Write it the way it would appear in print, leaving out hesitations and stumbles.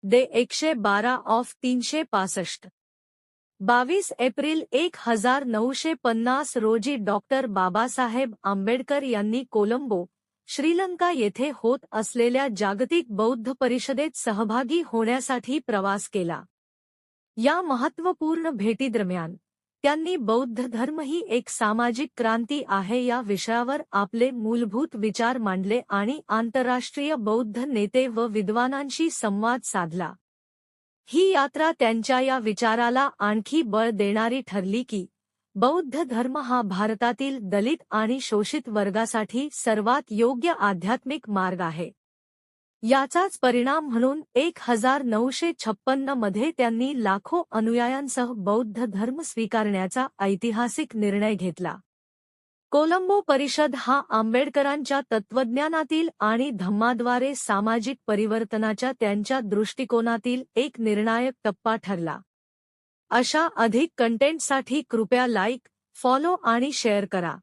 They 112 of 365. 22 April 1950 रोजी doctor Babasaheb Ambedkar यांनी कोलंबो, श्रीलंका येथे होत असलेल्या जागतिक बौद्ध परिषदेत सहभागी होण्यासाठी प्रवास केला. या महत्त्वपूर्ण भेटीदरम्यान त्यांनी बौद्ध धर्म ही एक सामाजिक क्रांती आहे या विषयावर आपले मूलभूत विचार मांडले आणि आंतरराष्ट्रीय बौद्ध नेते व विद्वानांशी संवाद साधला. ही यात्रा त्यांच्या या विचाराला आणखी बळ देणारी ठरली की बौद्ध धर्म हा भारतातील दलित आणि शोषित वर्गासाठी सर्वात योग्य आध्यात्मिक मार्ग आहे. याचाच परिणाम म्हणून 1956 मध्ये त्यांनी लाखो अनुयायांसह बौद्ध धर्म स्वीकारण्याचा ऐतिहासिक निर्णय घेतला. कोलंबो परिषद हा आंबेडकरांच्या तत्त्वज्ञानातील आणि धम्माद्वारे सामाजिक परिवर्तनाच्या त्यांच्या दृष्टिकोनातील एक निर्णायक टप्पा ठरला. अशा अधिक कंटेंटसाठी कृपया लाईक, फॉलो आणि शेअर करा.